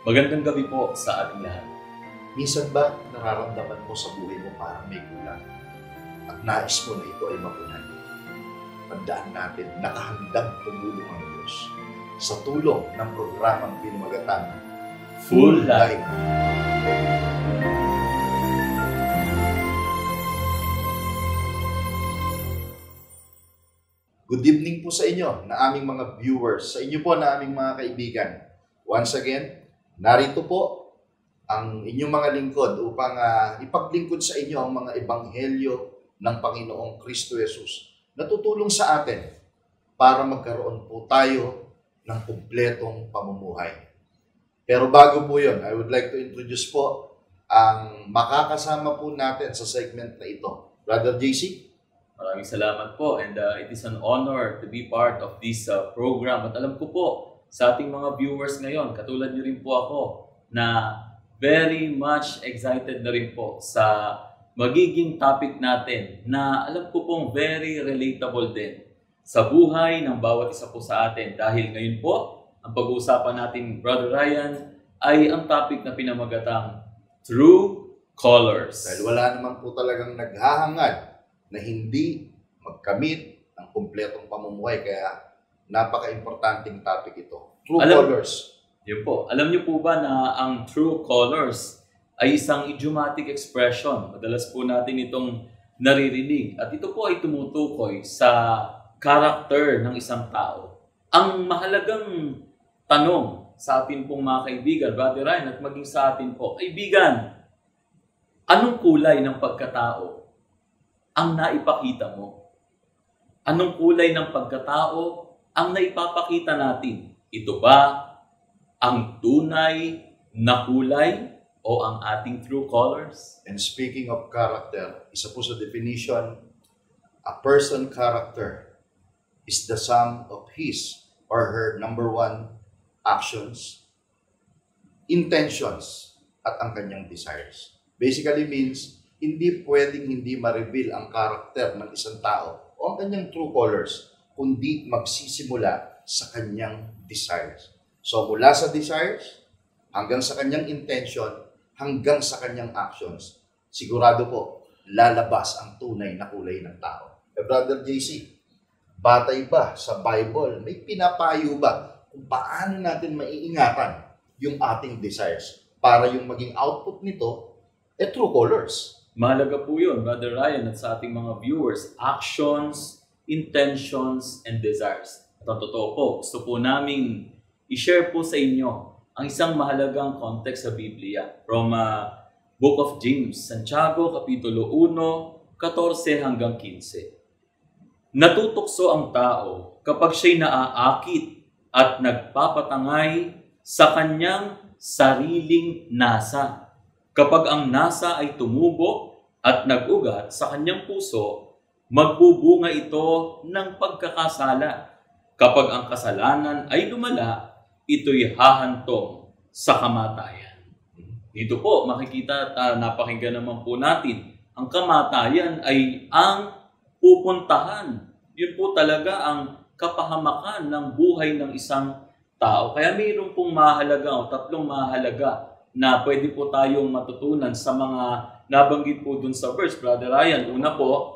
Magandang gabi po sa ating lahat. Minsan ba nararamdaman mo sa buhay mo parang may kulang at nais mo na ito ay mapunan? Tandaan natin, nakahandang tumulong ang Diyos sa tulong ng programang pinamagatang Full Life. Good evening po sa inyo na aming mga viewers, sa inyo po na aming mga kaibigan. Once again, narito po ang inyong mga lingkod upang ipaglingkod sa inyo ang mga ebanghelyo ng Panginoong Kristo Jesus na tutulong sa atin para magkaroon po tayo ng kumpletong pamumuhay. Pero bago po yun, I would like to introduce po ang makakasama po natin sa segment na ito. Brother JC? Maraming salamat po, and it is an honor to be part of this program. At alam ko po sa ating mga viewers ngayon, katulad niyo rin po ako, na very much excited na rin po sa magiging topic natin na alam ko pong very relatable din sa buhay ng bawat isa po sa atin. Dahil ngayon po, ang pag-uusapan natin, Brother Ryan, ay ang topic na pinamagatang True Colors. Dahil wala naman po talagang naghahangad na hindi magkamit ng kumpletong pamumuhay. Kaya napaka-importanting topic ito. True Colors. Yun po. Alam niyo po ba na ang true colors ay isang idiomatic expression? Madalas po natin itong naririnig. At ito po ay tumutukoy sa character ng isang tao. Ang mahalagang tanong sa atin pong mga kaibigan, Brother Ryan, at maging sa atin po, kaibigan, anong kulay ng pagkatao ang naipakita mo? Anong kulay ng pagkatao ang naipapakita natin? Ito ba ang tunay na kulay o ang ating true colors? And speaking of character, isa po sa definition, a person character is the sum of his or her number one actions, intentions, at ang kanyang desires. Basically means, hindi pwedeng hindi ma-reveal ang karakter ng isang tao o ang kanyang true colors, kundi magsisimula sa kanyang desires. So mula sa desires, hanggang sa kanyang intention, hanggang sa kanyang actions, sigurado po, lalabas ang tunay na kulay ng tao. Brother JC, batay ba sa Bible? May pinapayo ba kung paano natin maiingatan yung ating desires para yung maging output nito, true colors? Mahalaga po yun, Brother Ryan, at sa ating mga viewers, actions, intentions, and desires. At ang totoo po, gusto po naming i-share po sa inyo ang isang mahalagang context sa Biblia from Book of James, Santiago, Kapitulo 1, 14 hanggang 15. Natutokso ang tao kapag siya'y naaakit at nagpapatangay sa kanyang sariling nasa. Kapag ang nasa ay tumubo at nag-ugat sa kanyang puso, magbubunga ito ng pagkakasala. Kapag ang kasalanan ay lumala, ito'y hahantong sa kamatayan. Dito po makikita at napakinggan naman po natin, ang kamatayan ay ang pupuntahan. Yun po talaga ang kapahamakan ng buhay ng isang tao. Kaya mayroon pong mahalaga o tatlong mahalaga na pwede po tayong matutunan sa mga nabanggit po dun sa verse, Brother Ryan. Una po,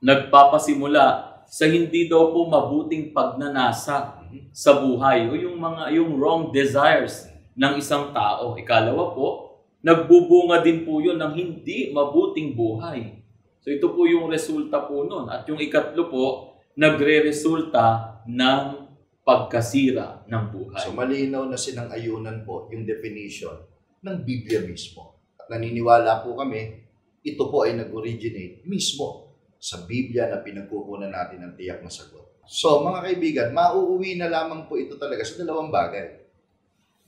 nagpapasimula sa hindi daw po mabuting pagnanasa sa buhay o yung wrong desires ng isang tao. Ikalawa po, nagbubunga din po yun ng hindi mabuting buhay. So ito po yung resulta po nun. At yung ikatlo po, nagre-resulta ng pagkasira ng buhay. So malinaw na sinang-ayunan po yung definition ng Biblia mismo. At naniniwala po kami, ito po ay nag-originate mismo sa Biblia na pinagkukunan natin ng tiyak na sagot. So mga kaibigan, mauuwi na lamang po ito talaga sa dalawang bagay.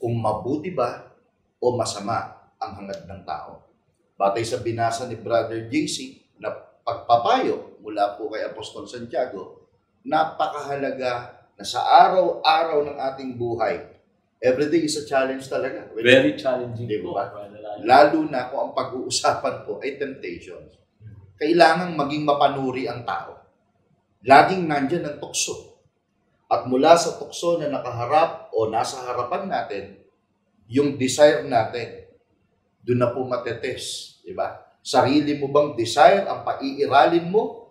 Kung mabuti ba o masama ang hangad ng tao. Batay sa binasa ni Brother JC na pagpapayo mula po kay Apostol Santiago, napakahalaga na sa araw-araw ng ating buhay, everyday is a challenge talaga. Very challenging po. Lalo na kung ang pag-uusapan po ay temptations. Kailangang maging mapanuri ang tao. Laging nandyan ang tukso. At mula sa tukso na nakaharap o nasa harapan natin, yung desire natin, doon na po matetest, di ba? Sarili mo bang desire ang paiiralin mo?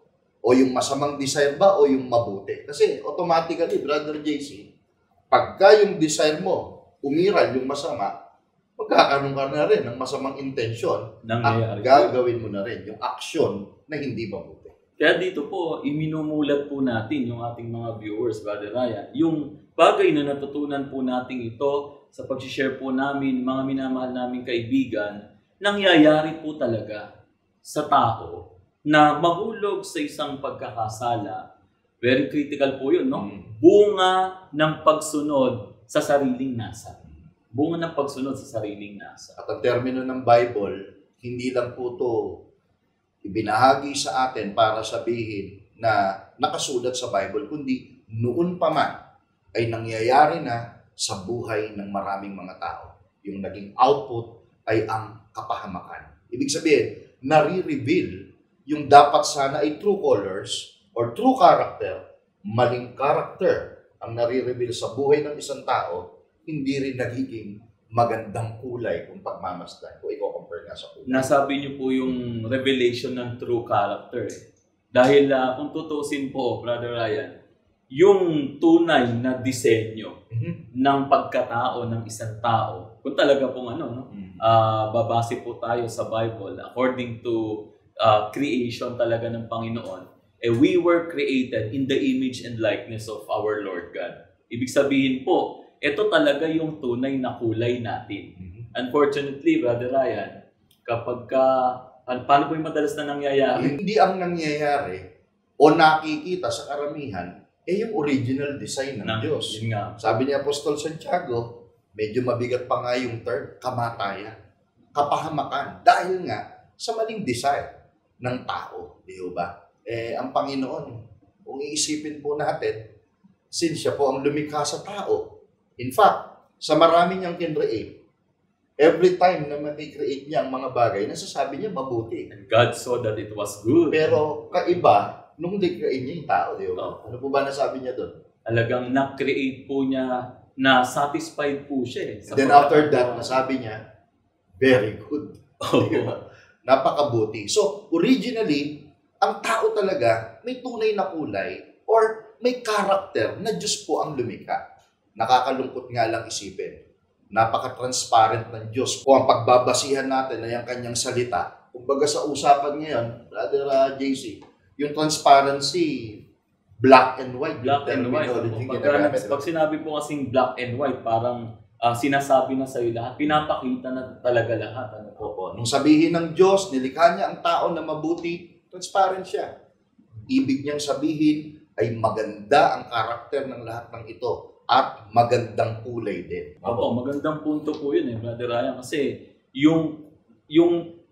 O yung masamang desire ba o yung mabuti? Kasi automatically, Brother JC, pagka yung desire mo, umiral yung masama, magkakaroon ka na rin ng masamang intensyon at gagawin mo na rin yung aksyon na hindi mabuti. Kaya dito po, iminumulat po natin yung ating mga viewers, Brother Ryan, yung bagay na natutunan po natin ito sa pag-share po namin, mga minamahal naming kaibigan, nangyayari po talaga sa tao na mahulog sa isang pagkakasala. Very critical po yun, no? Bunga ng pagsunod sa sariling nasa. Bunga ng pagsunod sa sariling nasa. At ang termino ng Bible, hindi lang po ito ibinahagi sa atin para sabihin na nakasulat sa Bible, kundi noon pa man ay nangyayari na sa buhay ng maraming mga tao. Yung naging output ay ang kapahamakan. Ibig sabihin, nare-reveal yung dapat sana ay true colors or true character, maling character ang nare-reveal sa buhay ng isang tao, hindi rin nagiging magandang kulay kung pagmamasdan ko. I-compare nga sa kulay. Nasabi niyo po yung revelation ng true character. Dahil kung tutusin po, Brother Ryan, yung tunay na disenyo ng pagkatao ng isang tao, kung talaga pong babase po tayo sa Bible, according to creation talaga ng Panginoon, we were created in the image and likeness of our Lord God. Ibig sabihin po, ito talaga yung tunay na kulay natin. Unfortunately, Brother Ryan, kapag paano po yung madalas na nangyayari? Hindi ang nangyayari o nakikita sa karamihan, yung original design ng Diyos. Yun nga. Sabi ni Apostol Santiago, medyo mabigat pa nga yung term, kamatayan, kapahamakan. Dahil nga sa maling desire ng tao, di ba? Ang Panginoon, kung iisipin po natin, since siya po ang lumikha sa tao, in fact, sa marami niyang kinreate, every time na makikreate niya ang mga bagay, nasasabi niya mabuti. And God saw that it was good. Pero kaiba, nung di-create niya yung tao, di ba? Ano po ba nasabi niya doon? Talagang na-create po niya, na satisfied po siya. Then after that, nasabi niya, very good. Diba? Napakabuti. So, originally, ang tao talaga may tunay na kulay or may character na Diyos po ang lumikha. Nakakalungkot nga lang isipin. Napaka-transparent ng Diyos. Kung ang pagbabasihan natin ay ang kanyang salita, kumbaga sa usapan ngayon, Brother JC, yung transparency, black and white. Black and white. Pag sinabi po kasing black and white, parang sinasabi na sa'yo lahat, pinapakita na talaga lahat. Nung sabihin ng Diyos, nilikha niya ang tao na mabuti, transparent siya. Ibig niyang sabihin ay maganda ang karakter ng lahat ng ito at magandang kulay din. Opo, magandang punto po yun Brother Ryan, kasi yung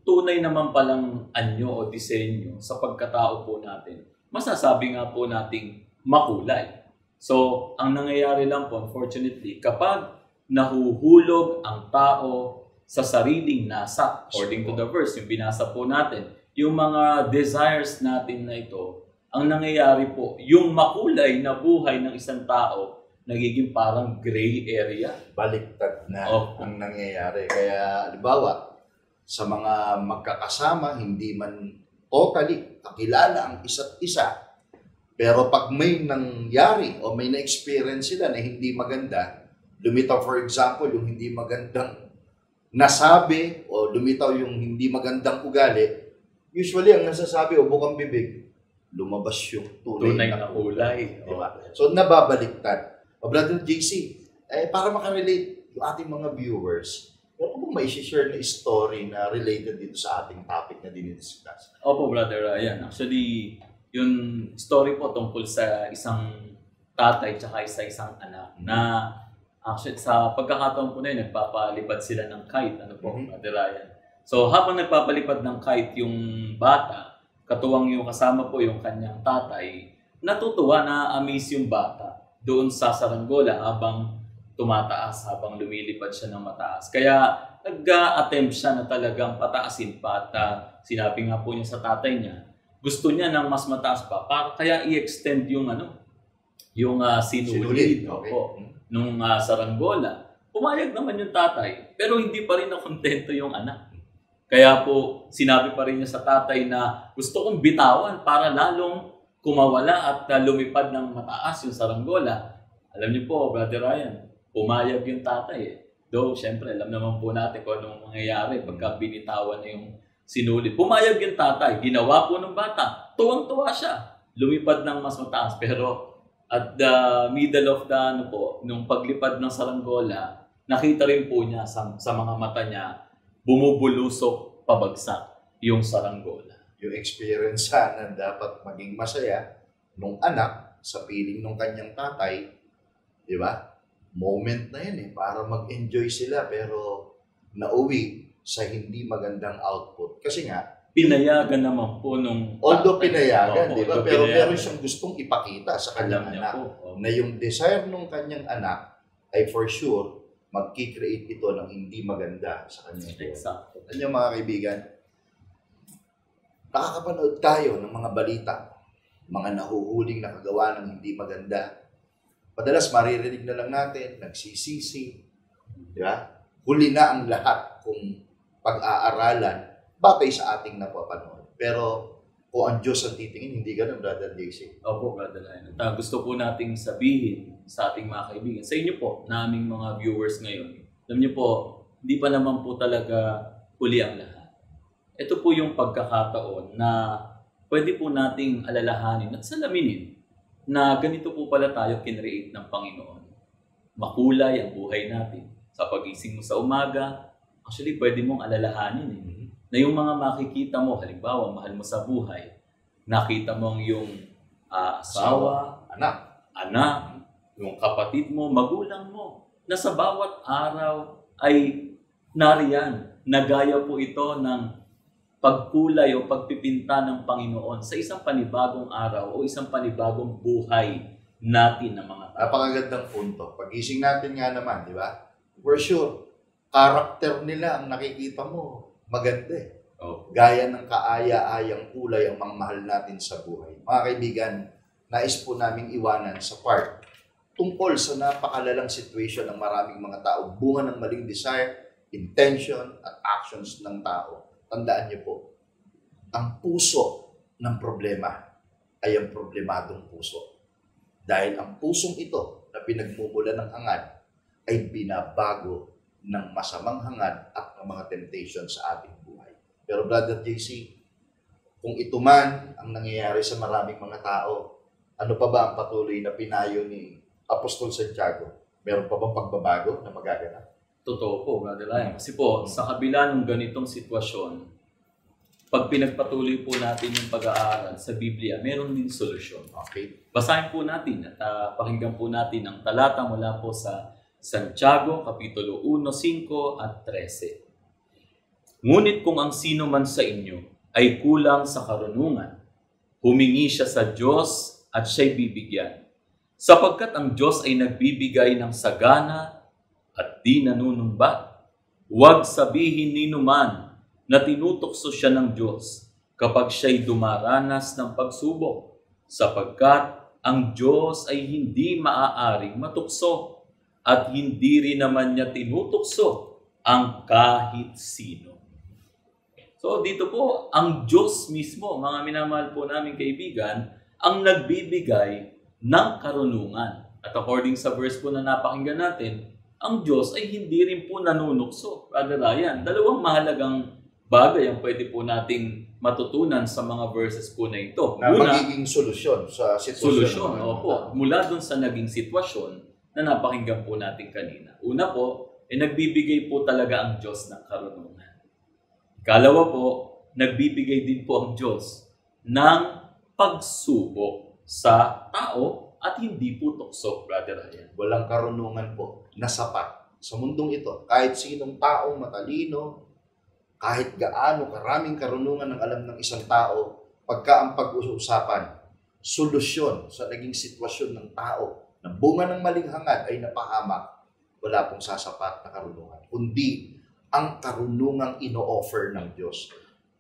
tunay naman palang anyo o disenyo sa pagkatao po natin, masasabi nga po nating makulay. So, ang nangyayari lang po, unfortunately, kapag nahuhulog ang tao sa sariling nasa, according to the verse, yung binasa po natin, yung mga desires natin na ito, ang nangyayari po, yung makulay na buhay ng isang tao, nagiging parang gray area. Baliktad na ang nangyayari. Kaya, halimbawa, sa mga magkakasama, hindi man totally kakilala ang isa't isa. Pero pag may nangyari o may na-experience sila na hindi maganda, lumitaw for example yung hindi magandang nasabi o lumitaw yung hindi magandang ugali, usually ang nasasabi o bukang bibig, lumabas yung tunay na kulay. Diba? So, nababaliktad. Brother JC, para makarelate yung ating mga viewers, ano bang mai-share na story na related dito sa ating topic na dinidiscuss? Opo, Brother Ryan. Actually, yung story po tungkol sa isang tatay at isang anak na actually sa pagkakataon po na yun, nagpapalipad sila ng kite. Ano po, Brother Ryan? So, habang nagpapalipad ng kite yung bata, katuwang yung kasama po yung kanyang tatay, natutuwa na amaze yung bata doon sa saranggola habang tumataas, habang lumilipad siya ng mataas. Kaya nag-attempt siya na talagang pataasin pa at sinabi nga po niya sa tatay niya, gusto niya ng mas mataas pa, kaya i-extend yung sinulid nung saranggola. Pumayag naman yung tatay, pero hindi pa rin nakontento yung anak. Kaya po, sinabi pa rin niya sa tatay na gusto kong bitawan para lalong kumawala at lumipad ng mataas yung saranggola. Alam niyo po, Brother Ryan, pumayag yung tatay eh. Though, syempre, alam naman po natin kung anong mangyayari pagka binitawan na yung sinulit. Pumayag yung tatay, ginawa po ng bata. Tuwang-tuwa siya. Lumipad ng mas mataas. Pero at the middle of the, nung paglipad ng saranggola, nakita rin po niya sa mga mata niya, bumubulusok pabagsak yung saranggola. Yung experience sana dapat maging masaya nung anak sa piling ng kanyang tatay, di ba? Moment na yan para mag-enjoy sila pero nauwi sa hindi magandang output. Kasi nga, pinayagan naman po nung although pinayagan, di ba? Pero pinayagan. meron siyang gustong ipakita sa kanyang Alam niya anak po. na yung desire ng kanyang anak ay for sure magki-create ito ng hindi maganda sa kanyang buhay. Exacto. Ano mga kaibigan, nakakapanood tayo ng mga balita, mga nahuhuling nakagawa ng hindi maganda. Madalas maririnig na lang natin, nagsisisi, di ba? Huli na ang lahat kung pag-aaralan batay sa ating napapanood. Pero kung ang Diyos ang titingin, hindi ganun, Brother JC. Opo, Brother Ryan. Gusto po nating sabihin sa ating mga kaibigan, sa inyo po, naming mga viewers ngayon, alam niyo po, hindi pa naman po talaga huli ang lahat. Ito po yung pagkakataon na pwede po nating alalahanin at salaminin na ganito po pala tayo kinreate ng Panginoon. Makulay ang buhay natin. Sa pagising mo sa umaga, actually pwede mong alalahanin na yung mga makikita mo, halimbawa, mahal mo sa buhay, nakita mo yung asawa, anak, yung kapatid mo, magulang mo, na sa bawat araw ay nariyan. Nagaya po ito ng pagkulay o pagpipinta ng Panginoon sa isang panibagong araw o isang panibagong buhay natin ng mga tao. Napakagandang punto. Pagising natin nga naman, di ba? For sure, karakter nila ang nakikita mo. Maganda eh. Gaya ng kaaya-ayang kulay ang mga mahal natin sa buhay. Mga kaibigan, nais po naming iwanan sa part tungkol sa napakalalang situation ng maraming mga tao, bunga ng maling desire, intention, at actions ng tao. Tandaan niyo po, ang puso ng problema ay ang problemadong puso. Dahil ang pusong ito na pinagmumula ng hangad ay binabago ng masamang hangad at ng mga temptation sa ating buhay. Pero Brother JC, kung ito man ang nangyayari sa maraming mga tao, ano pa ba ang patuloy na pinayo ni Apostol Santiago? Meron pa bang pagbabago na magaganap? Totoo po, Brother Ryan. Kasi po, sa kabila ng ganitong sitwasyon, pag pinagpatuloy po natin yung pag-aaral sa Biblia, meron din solusyon. Okay. Basahin po natin at pakinggan po natin ang talata mula po sa Santiago, Kapitulo 1, 5 at 13. Ngunit kung ang sino man sa inyo ay kulang sa karunungan, humingi siya sa Diyos at siya'y bibigyan. Sapagkat ang Diyos ay nagbibigay ng sagana at di nanunumbat. Huwag sabihin ni numan na tinutokso siya ng Diyos kapag siya'y dumaranas ng pagsubok, sapagkat ang Diyos ay hindi maaaring matukso at hindi rin naman niya tinutokso ang kahit sino. So dito po, ang Diyos mismo, mga minamahal po namin kaibigan, ang nagbibigay ng karunungan. At according sa verse po na napakinggan natin, ang Diyos ay hindi rin po nanunukso. Brother Ryan, dalawang mahalagang bagay ang pwede po nating matutunan sa mga verses po na ito. Na magiging solusyon sa sitwasyon. Solusyon, opo. Mula dun sa naging sitwasyon na napakinggan po natin kanina. Una po, nagbibigay po talaga ang Diyos ng karunungan. Ikalawa po, nagbibigay din po ang Diyos ng pagsubok sa tao at hindi po tukso, Brother Ryan. Walang karunungan po na sapat sa mundong ito. Kahit sinong taong matalino, kahit gaano karaming karunungan ng alam ng isang tao, pagka ang pag-uusapan, solusyon sa naging sitwasyon ng tao na bunga ng maling hangad ay napahamak, wala pong sasapat na karunungan. Kundi ang karunungang ino-offer ng Diyos.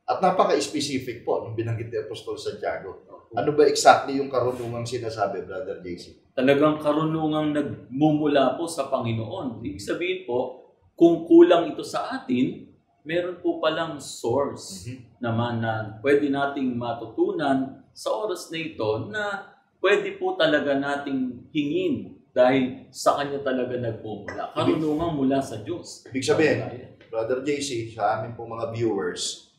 At napaka-specific po nung binanggit ni Apostol Santiago. Ano ba exactly yung karunungang sinasabi, Brother JC? Talagang karunungang nagmumula po sa Panginoon. Ibig sabihin po, kung kulang ito sa atin, meron po palang source naman na pwede nating matutunan sa oras na ito na pwede po talaga nating hingin dahil sa Kanya talaga nagmumula. Karunungan mula sa Diyos. Ibig sabihin, Brother JC, sa amin pong mga viewers,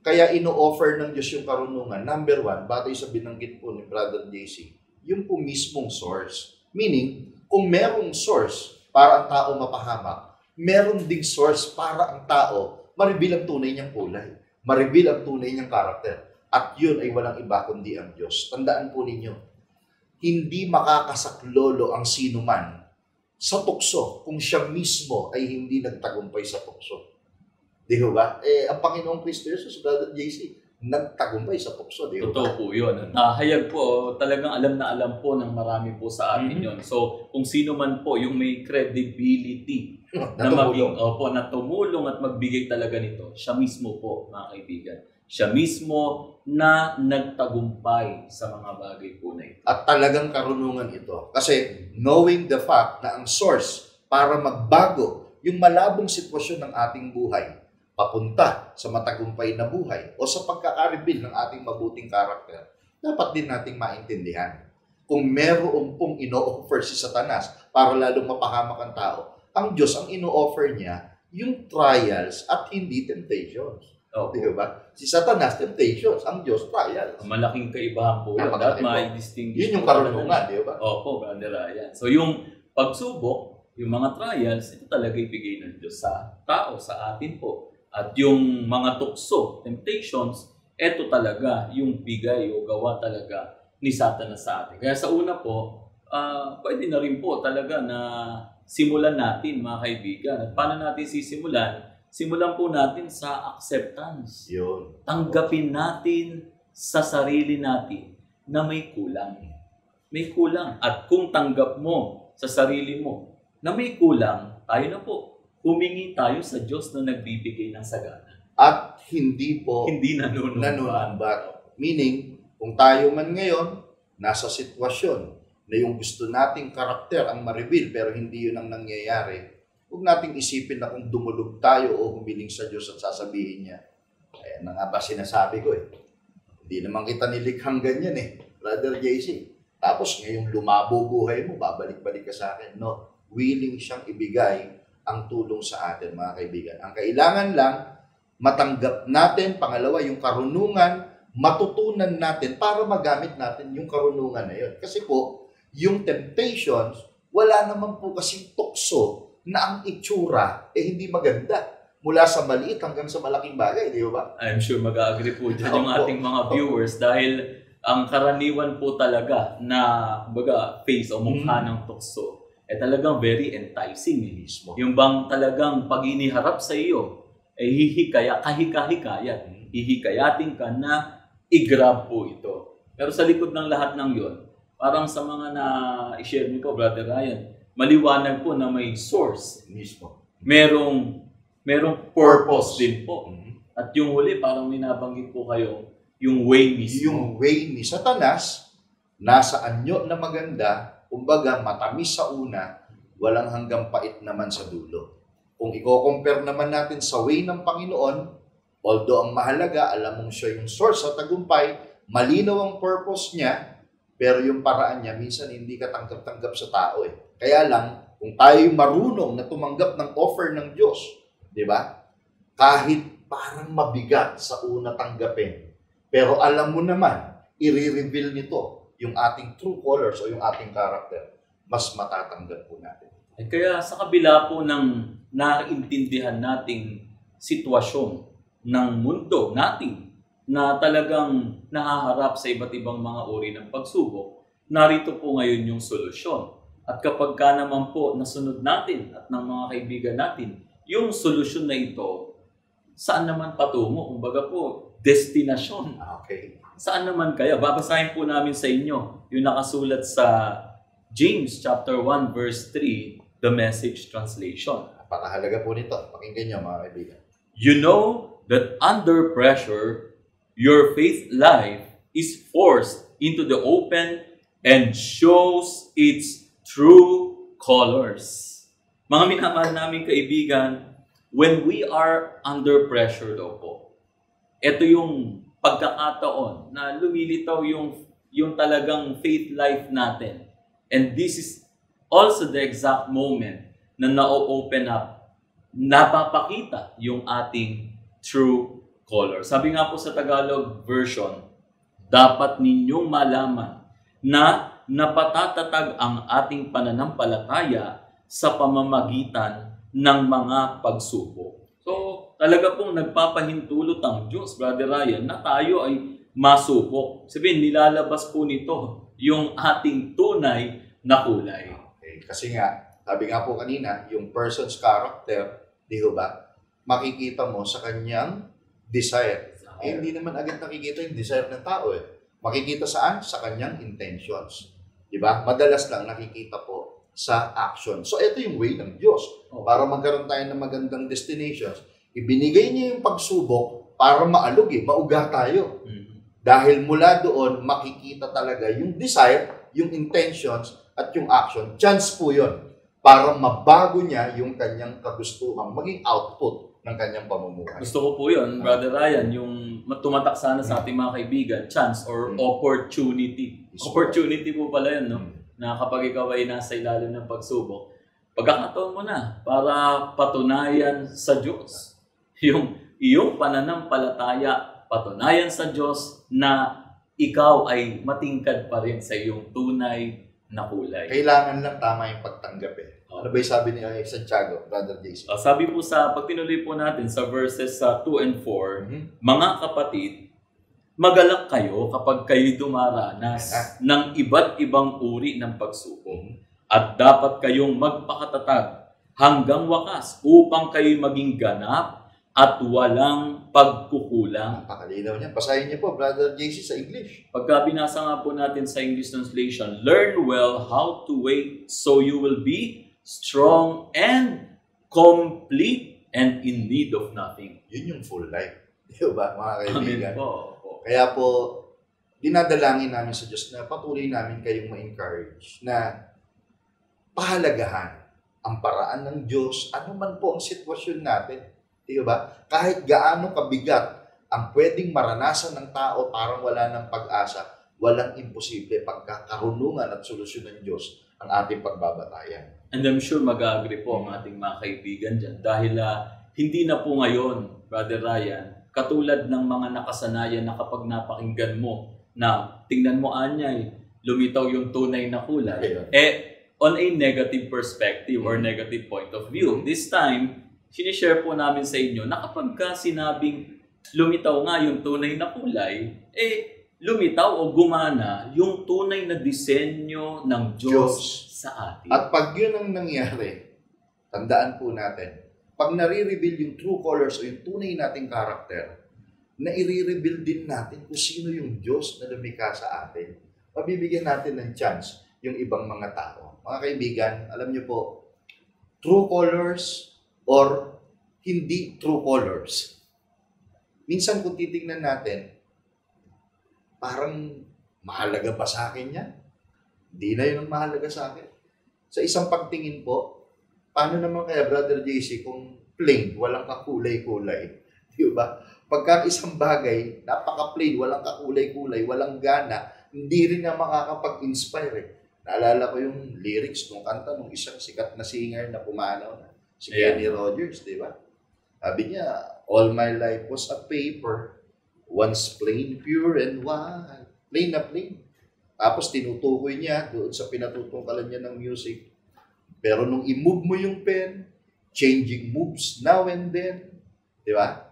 kaya ino-offer ng Diyos yung karunungan. Number one, batay sa binanggit po ni Brother JC, yung po mismong source. Meaning, kung merong source para ang tao mapahamak, meron ding source para ang tao ma-reveal ang tunay niyang kulay, ma-reveal ang tunay niyang karakter. At yun ay walang iba kundi ang Diyos. Tandaan po ninyo, hindi makakasaklolo ang sino man sa tukso kung siya mismo ay hindi nagtagumpay sa tukso. Di ba? Ang Panginoong Kristo Jesus, Brother JC, nagtagumpay sa tukso, di ba? Totoo po yun. Hayag po, talagang alam na alam po ng marami po sa atin yun. So, kung sino man po yung may credibility na tumulong at magbigay talaga nito, siya mismo po, mga kaibigan. Siya mismo na nagtagumpay sa mga bagay po na ito. At talagang karunungan ito. Kasi knowing the fact na ang source para magbago yung malabong sitwasyon ng ating buhay, papunta sa matagumpay na buhay o sa pagkaka-reveal ng ating mabuting karakter, dapat din nating maintindihan. Kung meron pong ino-offer si Satanas para lalong mapahamak ang tao, ang Diyos ang ino-offer niya yung trials at hindi temptations. Di ba? Si Satanas, temptations. Ang Diyos, trials. Malaking kaibahan po yun. Dapat mai-distinguish. Yun yung karunungan, di ba? Opo, Brother Ryan. So yung pagsubok, yung mga trials, ito talaga ibigay ng Diyos sa tao, sa atin po. At yung mga tukso, temptations, ito talaga yung bigay o gawa talaga ni Satanas sa atin. Kaya sa una po, pwede na rin po talaga na simulan natin, mga kaibigan. At paano natin sisimulan? Simulan po natin sa acceptance. Yun. Tanggapin natin sa sarili natin na may kulang. May kulang. At kung tanggap mo sa sarili mo na may kulang, tayo na po. Humingi tayo sa Diyos na nagbibigay ng sagana. At hindi po nanunumbat. Meaning, kung tayo man ngayon, nasa sitwasyon na yung gusto nating karakter ang ma-reveal pero hindi yun ang nangyayari, huwag nating isipin na kung dumulog tayo o humiling sa Diyos at sasabihin niya, ayan na nga ba sinasabi ko Hindi naman kita nilikhang ganyan Brother JC. Tapos ngayong lumabo buhay mo, babalik-balik ka sa akin. No, willing siyang ibigay ang tulong sa atin, mga kaibigan. Ang kailangan lang, matanggap natin, pangalawa, yung karunungan, matutunan natin para magamit natin yung karunungan na yun. Kasi po, yung temptations, wala naman po kasing tukso na ang itsura hindi maganda. Mula sa maliit hanggang sa malaking bagay, di ba? I'm sure mag-agree po dyan yung ating mga viewers dahil ang karaniwan po talaga na face o mukha ng tukso talagang very enticing mismo. Yung bang talagang pag iniharap sa iyo, hihikayatin ka na i-grab po ito. Pero sa likod ng lahat ng yon, parang sa mga na-share nito, Brother Ryan, maliwanag po na may source mismo. Merong purpose din po. At yung huli, parang minabanggit po kayo, yung way mismo. Yung way ni Satanas, nasa anyo na maganda, kumbaga matamis sa una, walang hanggang pait naman sa dulo. Kung i-compare naman natin sa way ng Panginoon, although ang mahalaga, alam mong siya yung source sa tagumpay, malinaw ang purpose niya, pero yung paraan niya, minsan hindi ka tanggap-tanggap sa tao Kaya lang, kung tayo marunong na tumanggap ng offer ng Diyos, di ba? Kahit parang mabigat sa una tanggapin, pero alam mo naman, i-reveal nito yung ating true colors o yung ating character, mas matatanggap po natin. Kaya sa kabila po ng naiintindihan nating sitwasyon ng mundo natin na talagang nahaharap sa iba't ibang mga uri ng pagsubok, narito po ngayon yung solusyon. At kapag ka naman po nasunod natin at ng mga kaibigan natin, yung solusyon na ito, saan naman patungo? Kumbaga po, destinasyon. Okay. Saan naman kaya? Babasahin po namin sa inyo yung nakasulat sa James chapter 1 verse 3, the Message translation. Napakahalaga po nito. Pakinggan niyo, mga kaibigan. You know that under pressure, your faith life is forced into the open and shows its true colors. Mga minamahal naming kaibigan, when we are under pressure daw po, ito yung pagkakataon na lumilitaw yung talagang faith life natin. And this is also the exact moment na na-open up, napapakita yung ating true color. Sabi nga po sa Tagalog version, dapat ninyong malaman na napatatatag ang ating pananampalataya sa pamamagitan ng mga pagsubok. So, talaga pong nagpapahintulot ang Diyos, Brother Ryan, na tayo ay masubok. Sabihin, nilalabas po nito yung ating tunay na kulay. Okay. Kasi nga, sabi nga po kanina, yung person's character, di ba, makikita mo sa kanyang desire. Hindi naman agad nakikita yung desire ng tao eh. Makikita saan? Sa kanyang intentions. Di ba? Madalas lang nakikita po sa action. So, ito yung way ng Diyos. Para magkaroon tayo ng magandang destinations, ibinigay niya yung pagsubok para maalog mauga tayo. Dahil mula doon, makikita talaga yung desire, yung intentions, at yung action. Chance po yun para mabago niya yung kanyang kagustuhan, maging output ng kanyang pamumuhay. Gusto ko po yun, Brother Ryan, yung tumatak sana sa ating mga kaibigan, chance or opportunity. Opportunity po pala yun, no? Na kapag ikaw ay nasa ilalim ng pagsubok, pagkakataon mo na para patunayan sa Diyos. Yung iyong pananampalataya, patunayan sa Diyos na ikaw ay matingkad pa rin sa iyong tunay na kulay. Kailangan lang tama yung pagtanggap Ano ba yung sabi ni Santiago, Brother JC? Sabi po sa, pag tinuloy po natin sa verses 2 and 4, mga kapatid, magalak kayo kapag kayo dumaranas ng iba't ibang uri ng pagsubok. At dapat kayong magpakatatag hanggang wakas upang kayo maging ganap at walang pagkukulang. Napakalinaw niya. Basahin niyo po, Brother JC, sa English. Pagka binasa nga po natin sa English translation, learn well how to wait so you will be strong and complete and in need of nothing. Yun yung full life. Di ba, mga kaibigan? Amen po. Kaya po, dinadalangin namin sa Diyos na patuloy namin kayong ma-encourage na pahalagahan ang paraan ng Diyos, ano man po ang sitwasyon natin. Di ba? Kahit gaano kabigat ang pwedeng maranasan ng tao parang wala ng pag-asa, walang imposible pagkakarunungan at solusyon ng Diyos ang ating pagbabatayan. And I'm sure mag-agree po ang ating mga kaibigan dyan dahil hindi na po ngayon, Brother Ryan, katulad ng mga nakasanayan na kapag napakinggan mo na tingnan mo anyay, lumitaw yung tunay na kulay, on a negative perspective or negative point of view. This time, sinishare po namin sa inyo na kapag ka sinabing lumitaw nga yung tunay na kulay, lumitaw o gumana yung tunay na disenyo ng Diyos sa atin. At pag yun ang nangyari, tandaan po natin, pag nare-reveal yung true colors o yung tunay nating karakter, na i-reveal din natin kung sino yung Diyos na lumikha sa atin. Mabibigyan natin ng chance yung ibang mga tao. Mga kaibigan, alam niyo po, true colors or hindi true colors. Minsan kung titingnan natin, parang mahalaga ba sa akin yan? Hindi na yun ang mahalaga sa akin. Sa isang pagtingin po, paano naman kaya, Brother JC, kung plain, walang kakulay-kulay? Di ba? Pagka isang bagay, napaka-plain, walang kakulay-kulay, walang gana, hindi rin na makakapag-inspire. Naalala ko yung lyrics ng kanta ng isang sikat na singer na pumanaw na, si Kenny Rogers, di ba? Sabi niya, all my life was a paper, once plain, pure, and white. Plain na plain. Tapos tinutukoy niya doon sa pinatutungkalan niya ng music. Pero nung i-move mo yung pen, changing moves now and then, di ba?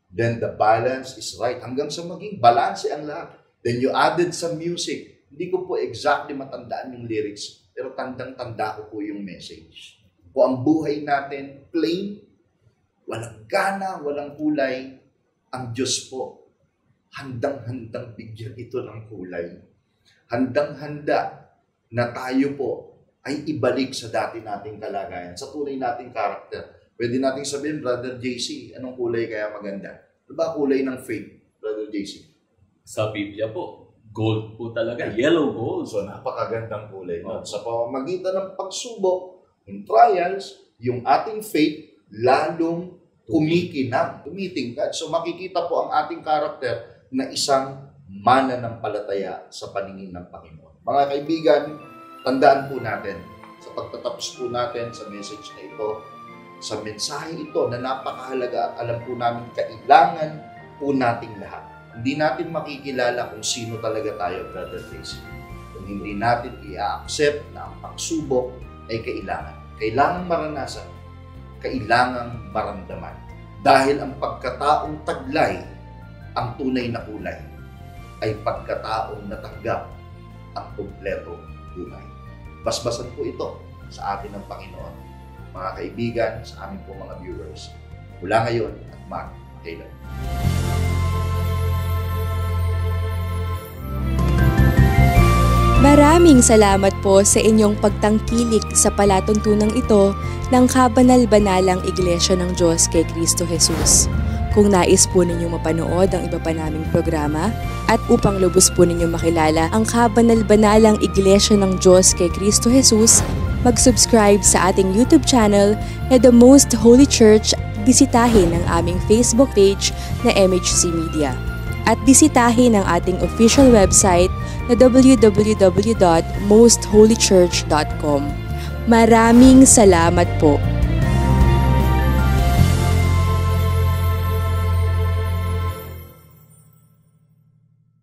Then the balance is right. Hanggang sa maging balance ang lahat. Then you added some music. Hindi ko po exactly matandaan yung lyrics, pero tandang-tanda ko po yung message. Kung ang buhay natin plain, walang gana, walang kulay, ang Diyos po, handang-handang bigyan ito ng kulay. Handang-handa na tayo po ay ibalik sa dati nating kalagayan, sa tunay nating karakter. Pwede nating sabihin, Brother JC, anong kulay kaya maganda? Ano ba kulay ng faith, Brother JC? Sa Biblia po, gold po talaga. Yellow gold. So, napakagandang kulay. No? Sa pamamagitan ng pagsubok, ng trials, yung ating faith lalong kumikinang, tumitingkad. So, makikita po ang ating karakter na isang mananampalataya sa paningin ng Panginoon. Mga kaibigan, tandaan po natin, sa pagtatapos po natin sa message na ito, sa mensahe ito na napakahalaga at alam po namin kailangan po nating lahat. Hindi natin makikilala kung sino talaga tayo, Brother Tracy. Kung hindi natin i-accept na ang pagsubok ay kailangan. Kailangan maranasan, kailangan maramdaman. Dahil ang pagkataong taglay, ang tunay na kulay, ay pagkataong natanggap ang kumpleto buhay. Basbasan po ito sa atin ng Panginoon. Mga kaibigan, sa amin po mga viewers, mula ngayon at magkailan. Maraming salamat po sa inyong pagtangkilik sa palatuntunang ito ng Kabanal-Banalang Iglesia ng Diyos kay Kristo Jesus. Kung nais po ninyong mapanood ang iba pa naming programa at upang lubos po ninyong makilala ang Kabanal-Banalang Iglesia ng Diyos kay Kristo Jesus, mag-subscribe sa ating YouTube channel na The Most Holy Church, bisitahin ang aming Facebook page na MHC Media. At bisitahin ang ating official website na www.mostholychurch.com. Maraming salamat po!